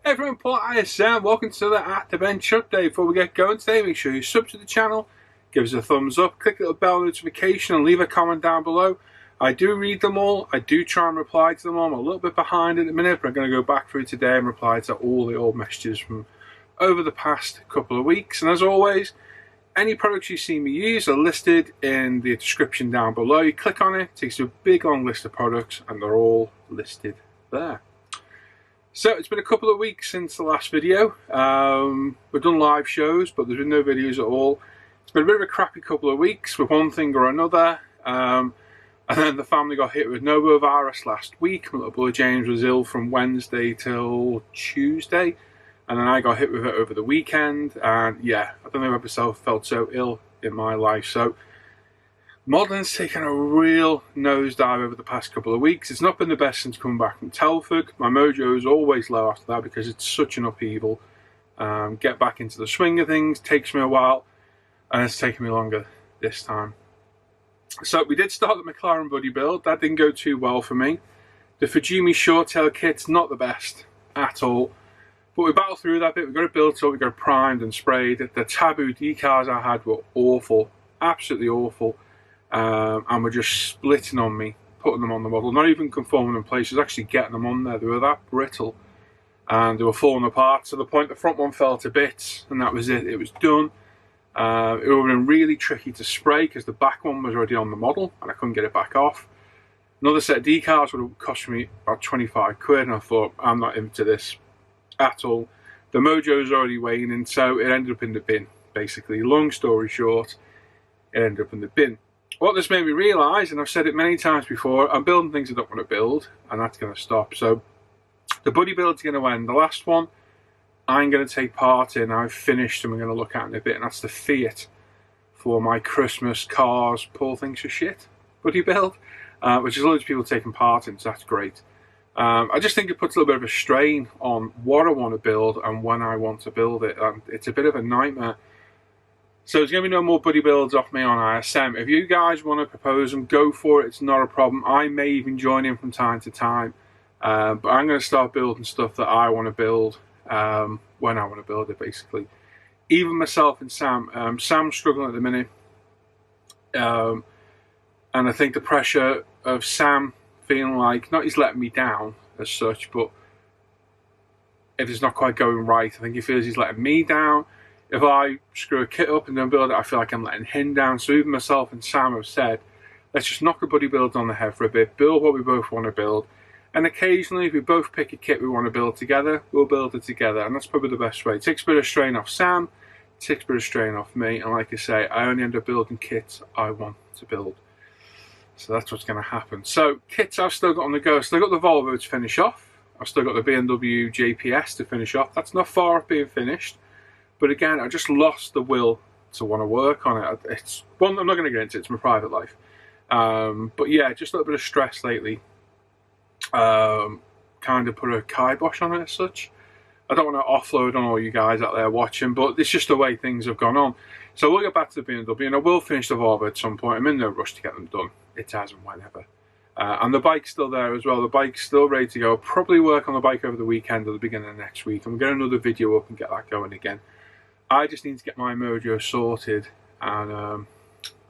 Hey everyone, Paul ISM. Welcome to the At the Bench update. Before we get going today, make sure you sub to the channel, give us a thumbs up, click the little bell notification and leave a comment down below. I do read them all. I do try and reply to them all. I'm a little bit behind at the minute, but I'm going to go back through today and reply to all the old messages from over the past couple of weeks. And as always, any products you see me use are listed in the description down below. You click on it, it takes you to a big long list of products and they're all listed there. So it's been a couple of weeks since the last video. We've done live shows, but there's been no videos at all. It's been a bit of a crappy couple of weeks with one thing or another. And then the family got hit with Novovirus last week. My little boy James was ill from Wednesday till Tuesday. And then I got hit with it over the weekend. And yeah, I don't know if I've ever felt so ill in my life. So modeling's taken a real nosedive over the past couple of weeks. It's not been the best since coming back from Telford. My mojo is always low after that because it's such an upheaval. Get back into the swing of things takes me a while, and it's taken me longer this time. So we did start the McLaren Buddy build. That didn't go too well for me. The Fujimi short tail kit's not the best at all. But we battled through that bit. We got it built up, we got it primed and sprayed. The Taboo decals I had were awful, absolutely awful. And were just splitting on me, putting them on the model, not even conforming in place, just actually getting them on there. They were that brittle and they were falling apart to the point the front one fell to bits, and that was it. It was done. It would have been really tricky to spray because the back one was already on the model and I couldn't get it back off. Another set of decals would have cost me about 25 quid, and I thought, I'm not into this at all. The mojo's already waning, so it ended up in the bin, basically. Long story short, it ended up in the bin. What this made me realise, and I've said it many times before, I'm building things I don't want to build, and that's going to stop. So the Buddy build's going to end. The last one I'm going to take part in, I've finished, and we're going to look at in a bit, and that's the Fiat for my Christmas cars, Paul thinks are shit Buddy build, which is loads of people taking part in, so that's great. I just think it puts a little bit of a strain on what I want to build and when I want to build it. It's a bit of a nightmare. So there's going to be no more Buddy builds off me on ISM. If you guys want to propose them, go for it. It's not a problem. I may even join in from time to time. But I'm going to start building stuff that I want to build when I want to build it, basically. Even myself and Sam. Sam's struggling at the minute. And I think the pressure of Sam feeling like, not he's letting me down as such, but if it's not quite going right, I think he feels he's letting me down. If I screw a kit up and don't build it, I feel like I'm letting him down. So even myself and Sam have said, let's just knock the Buddy builds on the head for a bit, build what we both want to build. And occasionally, if we both pick a kit we want to build together, we'll build it together. And that's probably the best way. It takes a bit of strain off Sam, it takes a bit of strain off me. And like I say, I only end up building kits I want to build. So that's what's going to happen. So kits I've still got on the go. I've still got the Volvo to finish off. I've still got the BMW JPS to finish off. That's not far off being finished. But again, I just lost the will to want to work on it. It's one I'm not going to get into. It's my private life. But yeah, just a little bit of stress lately. Kind of put a kibosh on it as such. I don't want to offload on all you guys out there watching, but it's just the way things have gone on. So we'll get back to the BMW, and I will finish the Volvo at some point. I'm in no rush to get them done. It's as and whenever. And the bike's still there as well. The bike's still ready to go. I'll probably work on the bike over the weekend or the beginning of next week, and we'll get another video up and get that going again. I just need to get my mojo sorted and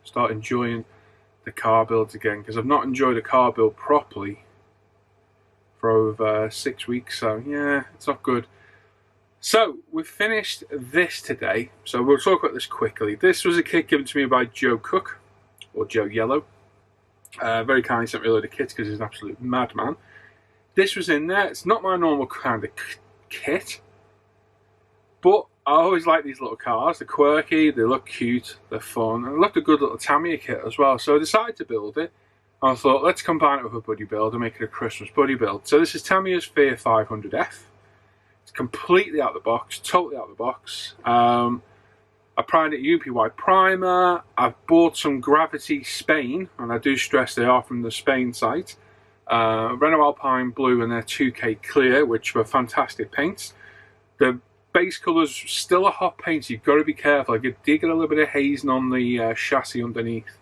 start enjoying the car builds again, because I've not enjoyed a car build properly for over 6 weeks, so yeah, it's not good. So we've finished this today, so we'll talk about this quickly. This was a kit given to me by Joe Cook, or Joe Yellow. Very kindly sent me a load of kits because he's an absolute madman. This was in there. It's not my normal kind of kit, but I always like these little cars. They're quirky, they look cute, they're fun, and it looked a good little Tamiya kit as well. So I decided to build it. I thought, let's combine it with a Buddy build and make it a Christmas Buddy build. So this is Tamiya's Fear 500F. It's completely out of the box, totally out of the box. I primed it UPY primer. I've bought some Gravity Spain, and I do stress they are from the Spain site. Renault Alpine Blue and their 2K Clear, which were fantastic paints. The base colours still a hot paint, so you've got to be careful. I do get a little bit of hazing on the chassis underneath.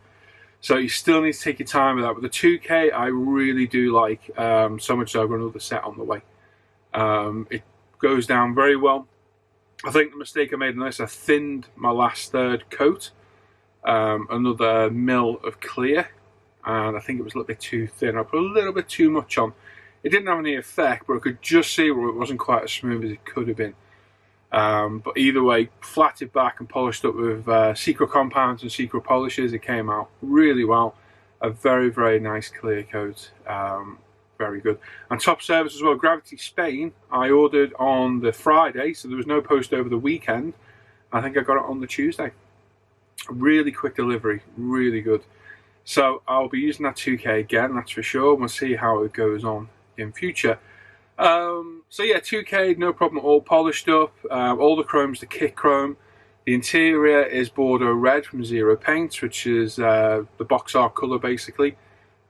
So you still need to take your time with that. But the 2K I really do like, so much so I've got another set on the way. goes down very well. I think the mistake I made in this, I thinned my last third coat, another mil of clear, and I think it was a little bit too thin. I put a little bit too much on. It didn't have any effect, but I could just see where it wasn't quite as smooth as it could have been. But either way, flatted back and polished up with secret compounds and secret polishes, it came out really well. A very, very nice clear coat. Very good. And top service as well, Gravity Spain, I ordered on the Friday, so there was no post over the weekend. I think I got it on the Tuesday. Really quick delivery, really good. So I'll be using that 2K again, that's for sure. We'll see how it goes on in future. So yeah, 2K, no problem at all, polished up. All the chrome's the kit chrome. The interior is Bordeaux Red from Zero Paints, which is the box art colour basically.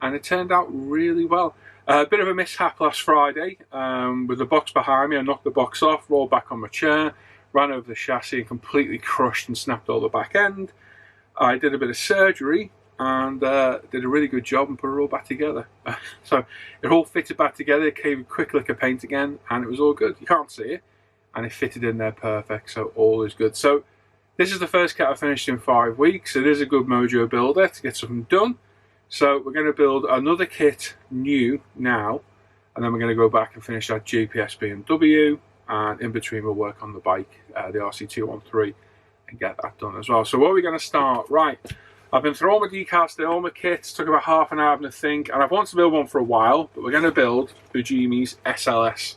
And it turned out really well. A bit of a mishap last Friday with the box behind me. I knocked the box off, rolled back on my chair, ran over the chassis and completely crushed and snapped all the back end. I did a bit of surgery and did a really good job and put it all back together. So it all fitted back together, it came a quick lick of paint again, and it was all good. You can't see it, and it fitted in there perfect, so all is good. So this is the first kit I finished in 5 weeks. It is a good mojo builder to get something done. So we're going to build another kit new now, and then we're going to go back and finish that GPS BMW, and in between we'll work on the bike, the RC213, and get that done as well. So where are we going to start? Right, I've been through all my decals today, all my kits, took about half an hour having to think, and I've wanted to build one for a while, but we're going to build Fujimi's SLS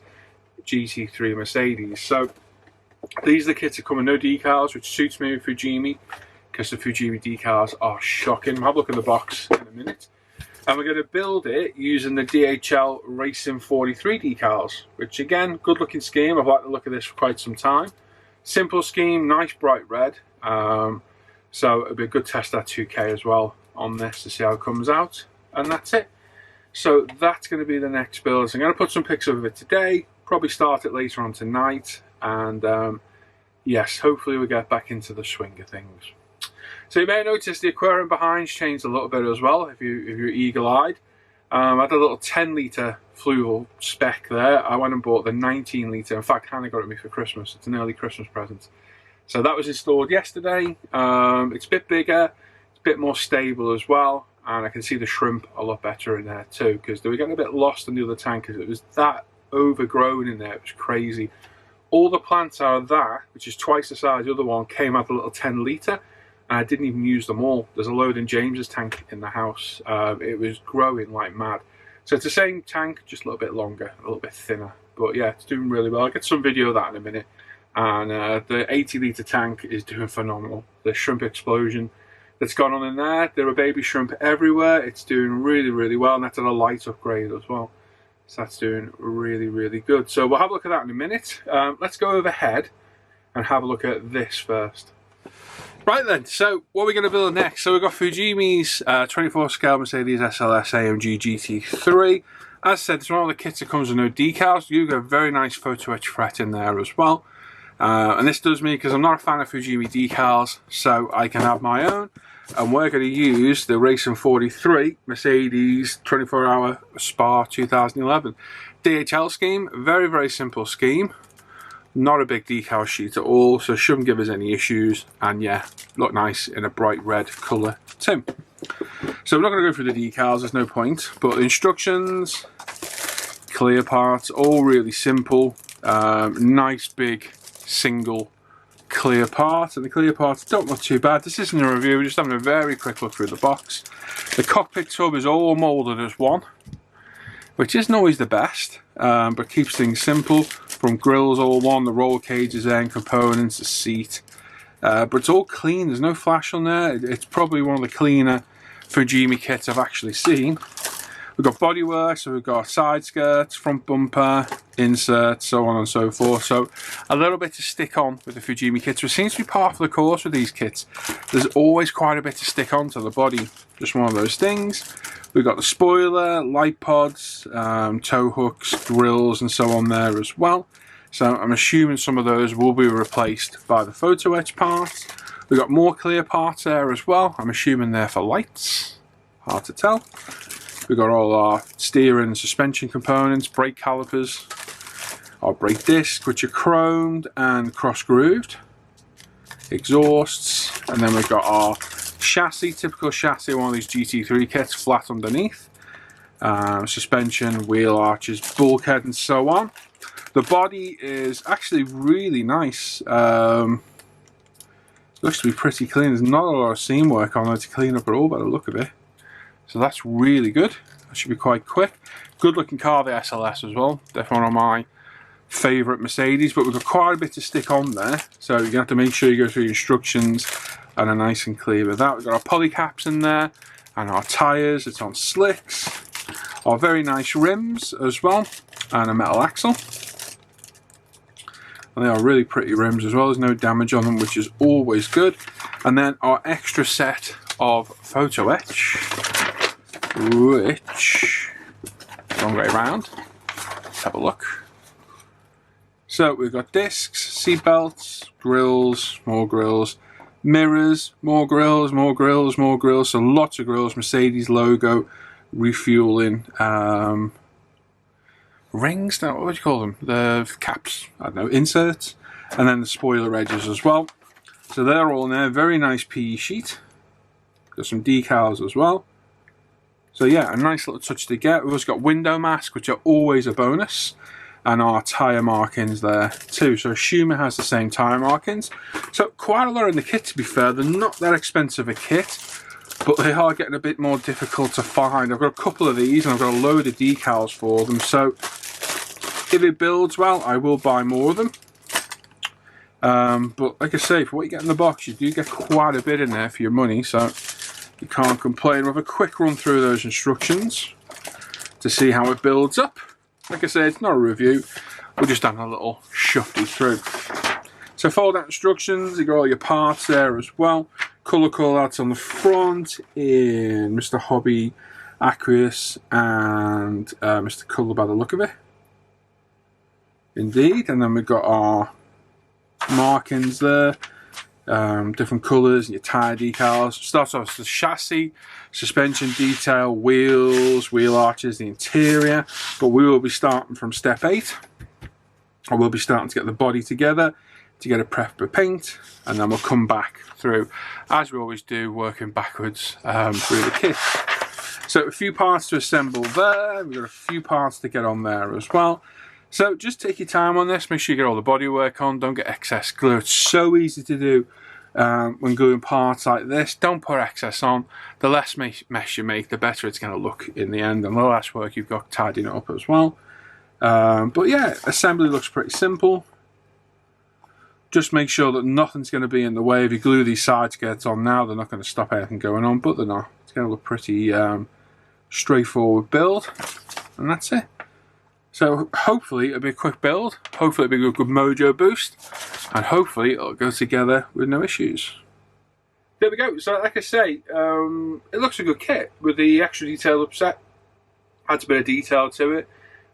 GT3 Mercedes. So these are the kits that come with no decals, which suits me with Fujimi, because the Fujimi decals are shocking. Have a look at the box in a minute. And we're going to build it using the DHL Racing 43 decals, which again, good looking scheme. I've liked the look of this for quite some time. Simple scheme, nice bright red. So it'll be a good test at 2K as well on this to see how it comes out. And that's it. So that's going to be the next build. So I'm going to put some pics of it today, probably start it later on tonight. And yes, hopefully we'll get back into the swing of things. So you may notice the aquarium behind's changed a little bit as well, if you're eagle-eyed. I had a little 10 litre fluval spec there. I went and bought the 19 litre. In fact, Hannah got it me for Christmas. It's an early Christmas present. So that was installed yesterday. It's a bit bigger, it's a bit more stable as well, and I can see the shrimp a lot better in there too, because they were getting a bit lost in the other tank because it was that overgrown in there. It was crazy. All the plants out of that, which is twice the size of the other one, came out a little 10 litre. And I didn't even use them all. There's a load in James's tank in the house. It was growing like mad. So it's the same tank, just a little bit longer, a little bit thinner. But yeah, it's doing really well. I'll get some video of that in a minute. And the 80 litre tank is doing phenomenal. The shrimp explosion that's gone on in there, there are baby shrimp everywhere. It's doing really, really well. And that's at a light upgrade as well. So that's doing really, really good. So we'll have a look at that in a minute. Let's go overhead and have a look at this first. Right then, so what are we going to build next? So we've got Fujimi's 24 scale Mercedes SLS AMG GT3. As I said, it's one of the kits that comes with no decals. You get a very nice photo etch fret in there as well. And this does me because I'm not a fan of Fujimi decals, so I can have my own. And we're going to use the Racing 43 Mercedes 24-hour Spa 2011. DHL scheme, very, very simple scheme. Not a big decal sheet at all, so shouldn't give us any issues. And yeah, look nice in a bright red colour too. So I'm not going to go through the decals, there's no point. But the instructions, clear parts, all really simple. Nice big single clear part. And the clear parts don't look too bad. This isn't a review, we're just having a very quick look through the box. The cockpit tub is all moulded as one, which isn't always the best, but keeps things simple. From grills all one, the roll cages and components, the seat. But it's all clean, there's no flash on there. It's probably one of the cleaner Fujimi kits I've actually seen. We've got bodywork, so we've got side skirts, front bumper, inserts, so on and so forth. So a little bit to stick on with the Fujimi kits, which seems to be part of the course with these kits. There's always quite a bit to stick on to the body, just one of those things. We've got the spoiler, light pods, tow hooks, grills and so on there as well. So I'm assuming some of those will be replaced by the photo etch parts. We've got more clear parts there as well. I'm assuming they're for lights. Hard to tell. We've got all our steering and suspension components, brake calipers. Our brake disc, which are chromed and cross-grooved. Exhausts, and then we've got our chassis, typical chassis, one of these GT3 kits, flat underneath. Suspension, wheel arches, bulkhead, and so on. The body is actually really nice. Looks to be pretty clean. There's not a lot of seam work on it to clean up at all by the look of it. So that's really good. That should be quite quick. Good looking car, the SLS as well. Definitely one of my favourite Mercedes, but we've got quite a bit to stick on there. So you're going to have to make sure you go through the instructions and are nice and clear with that. We've got our poly caps in there and our tyres. It's on slicks. Our very nice rims as well, and a metal axle. And they are really pretty rims as well. There's no damage on them, which is always good. And then our extra set of photo etch, which wrong way around. Let's have a look. So we've got discs, seat belts, grills, more grills, mirrors, more grills, more grills, more grills. So lots of grills. Mercedes logo, refueling, rings, now what would you call them? The caps, I don't know, inserts, and then the spoiler edges as well. So they're all in there. Very nice PE sheet. Got some decals as well. So yeah, a nice little touch to get. We've also got window masks, which are always a bonus, and our tyre markings there too. So Schumer has the same tyre markings. So quite a lot in the kit, to be fair. They're not that expensive a kit, but they are getting a bit more difficult to find. I've got a couple of these and I've got a load of decals for them, so if it builds well, I will buy more of them. But like I say, for what you get in the box, you do get quite a bit in there for your money, so you can't complain. We'll have a quick run through those instructions to see how it builds up. Like I say, it's not a review, we're just having a little shufty through. So fold out instructions, you got all your parts there as well. Colour call-outs on the front in Mr. Hobby, Aqueous, and Mr. Colour by the look of it. Indeed, and then we've got our markings there, different colours, and your tyre decals. Starts off with the chassis, suspension detail, wheels, wheel arches, the interior, but we will be starting from step 8. I will be starting to get the body together, to get a prep for paint, and then we'll come back through, as we always do, working backwards through the kit. So a few parts to assemble there, we've got a few parts to get on there as well. So just take your time on this, make sure you get all the bodywork on, don't get excess glue. It's so easy to do when gluing parts like this. Don't put excess on. The less mess you make, the better it's going to look in the end, and the less work you've got tidying it up as well. But yeah, assembly looks pretty simple. Just make sure that nothing's going to be in the way. If you glue these side skirts on now, they're not going to stop anything going on, but they're not. It's going to look pretty straightforward build, and that's it. So hopefully it'll be a quick build, hopefully it'll be a good mojo boost, and hopefully it'll go together with no issues. There we go. So like I say, it looks a good kit with the extra detail upset. Adds a bit of detail to it.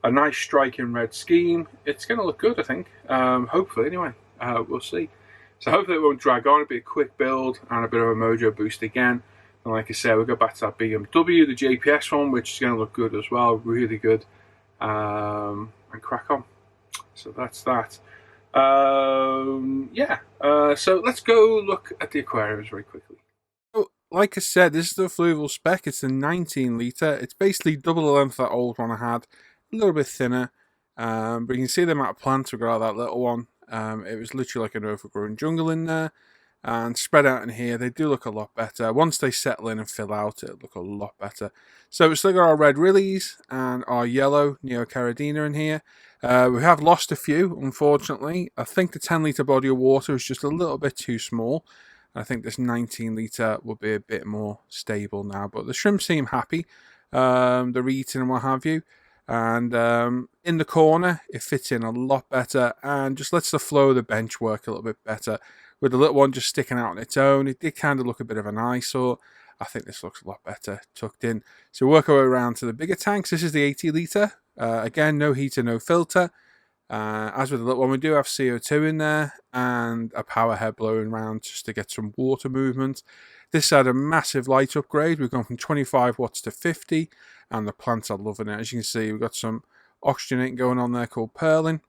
A nice striking red scheme. It's going to look good, I think. Hopefully anyway. We'll see. So hopefully it won't drag on. It'll be a quick build and a bit of a mojo boost again. And like I said, we'll go back to that BMW, the JPS one, which is going to look good as well. Really good. And crack on. So that's that. Yeah. So let's go look at the aquariums very quickly. So, like I said, this is the fluval spec. It's a 19 litre. It's basically double the length of that old one I had. A little bit thinner. But you can see the amount of plants we got out of that little one. It was literally like an overgrown jungle in there, and spread out in here they do look a lot better. Once they settle in and fill out, it'll look a lot better. So we've still got our red Rillies and our yellow Neocaridina in here. We have lost a few, unfortunately. I think the 10 litre body of water is just a little bit too small. I think this 19 litre will be a bit more stable now, but the shrimp seem happy. They're eating and what have you. And in the corner, it fits in a lot better and just lets the flow of the bench work a little bit better. With the little one just sticking out on its own, it did kind of look a bit of an eyesore. I think this looks a lot better tucked in. So work our way around to the bigger tanks. This is the 80 litre. Again, no heater, no filter. As with the little one, we do have CO2 in there and a power head blowing around just to get some water movement. This had a massive light upgrade. We've gone from 25 watts to 50. And the plants are loving it. As you can see, we've got some oxygenating going on there called Perlin.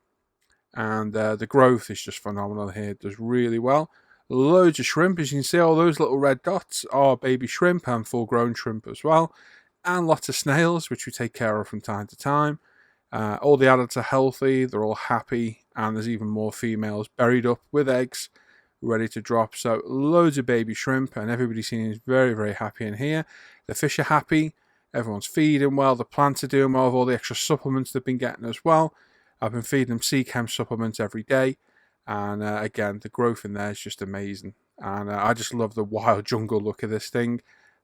and the growth is just phenomenal here. It does really well. Loads of shrimp, as you can see, all those little red dots are baby shrimp and full-grown shrimp as well, and lots of snails, which we take care of from time to time. All the adults are healthy, they're all happy, and there's even more females buried up with eggs ready to drop. So loads of baby shrimp, and everybody seems very, very happy in here. The fish are happy, everyone's feeding well, the plants are doing well with all the extra supplements they've been getting as well. I've been feeding them sea chem supplements every day, and again, the growth in there is just amazing. And I just love the wild jungle look of this thing.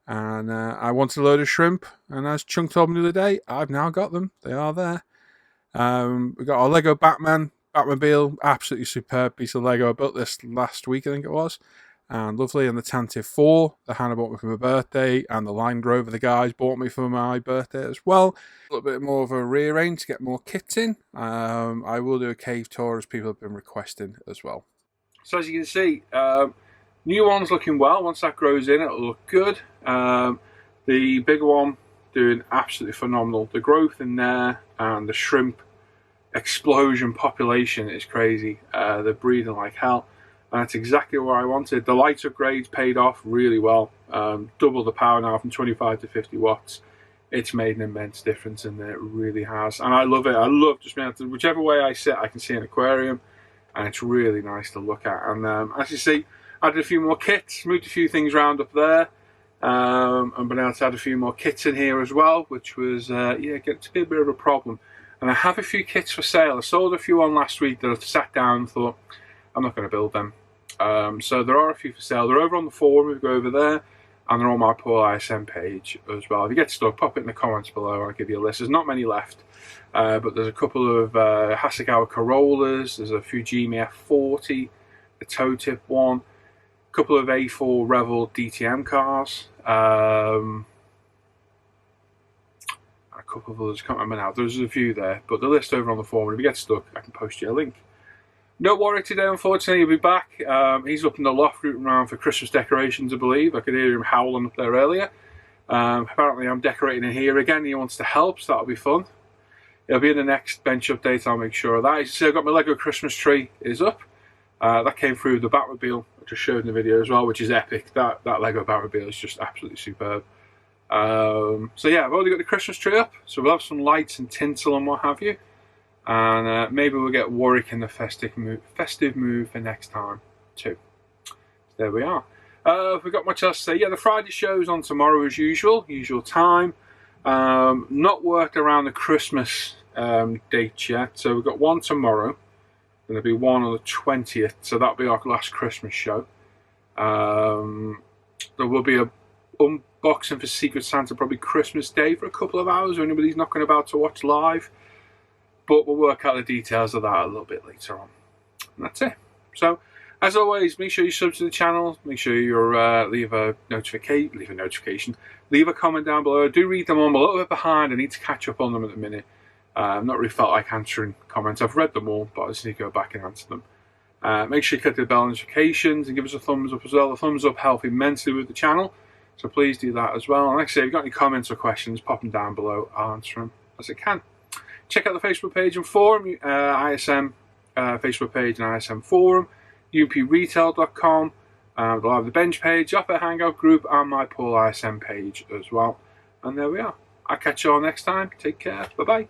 And I wanted a load of shrimp, and as Chung told me the other day, I've now got them. They are there. We got our Lego Batmobile, absolutely superb piece of Lego. I built this last week, I think it was, and lovely. And the Tantive 4, the Hannah bought me for my birthday, and the Land Rover the guys bought me for my birthday as well. A little bit more of a rearrange to get more kits in. I will do a cave tour as people have been requesting as well. So as you can see, new one's looking well. Once that grows in, it'll look good. The bigger one doing absolutely phenomenal. The growth in there and the shrimp explosion population is crazy. They're breeding like hell, and that's exactly what I wanted. The light upgrades paid off really well. Double the power now from 25 to 50 watts. It's made an immense difference in there. It really has, and I love it. I love just being able to, whichever way I sit, I can see an aquarium, and it's really nice to look at. And as you see, I did a few more kits, moved a few things around up there, and been able to add a few more kits in here as well, which was getting to be a bit of a problem. And I have a few kits for sale. I sold a few on last week that I sat down and thought, I'm not going to build them. So there are a few for sale. They're over on the forum, if you go over there, and they're on my Paul ISM page as well. If you get stuck, pop it in the comments below, I'll give you a list. There's not many left, but there's a couple of Hasegawa Corollas, there's a Fujimi F40, the toe tip one, a couple of A4 Revel DTM cars, a couple of others, can't remember now. There's a few there, but the list over on the forum. If you get stuck, I can post you a link. No Warwick today, unfortunately. He'll be back. He's up in the loft rooting around for Christmas decorations, I believe. I could hear him howling up there earlier. Apparently I'm decorating in here again. He wants to help, so that'll be fun. It'll be in the next bench update, I'll make sure of that. So I've got my Lego Christmas tree is up. That came through the Batmobile, I just showed in the video as well, which is epic. That Lego Batmobile is just absolutely superb. So yeah, I've already got the Christmas tree up, so we'll have some lights and tinsel and what have you. And maybe we'll get Warwick in the festive mood for next time too. So there we are. We've got much else to say. Yeah, the Friday show's on tomorrow as usual time. Not worked around the Christmas date yet, so we've got one tomorrow. There'll be one on the 20th, so that'll be our last Christmas show. There will be a unboxing for Secret Santa probably Christmas Day for a couple of hours, or anybody's not going about to watch live. But we'll work out the details of that a little bit later on. And that's it. So, as always, make sure you sub to the channel. Make sure you leave a notification. Leave a comment down below. I do read them all. I'm a little bit behind. I need to catch up on them at the minute. I've not really felt like answering comments. I've read them all, but I just need to go back and answer them. Make sure you click the bell notifications and give us a thumbs up as well. The thumbs up help immensely with the channel. So please do that as well. And like I say, if you've got any comments or questions, pop them down below. I'll answer them as I can. Check out the Facebook page and forum, ISM Facebook page and ISM forum, upretail.com. They'll have the bench page, Off Air Hangout group, and my Paul ISM page as well. And there we are. I'll catch you all next time. Take care. Bye-bye.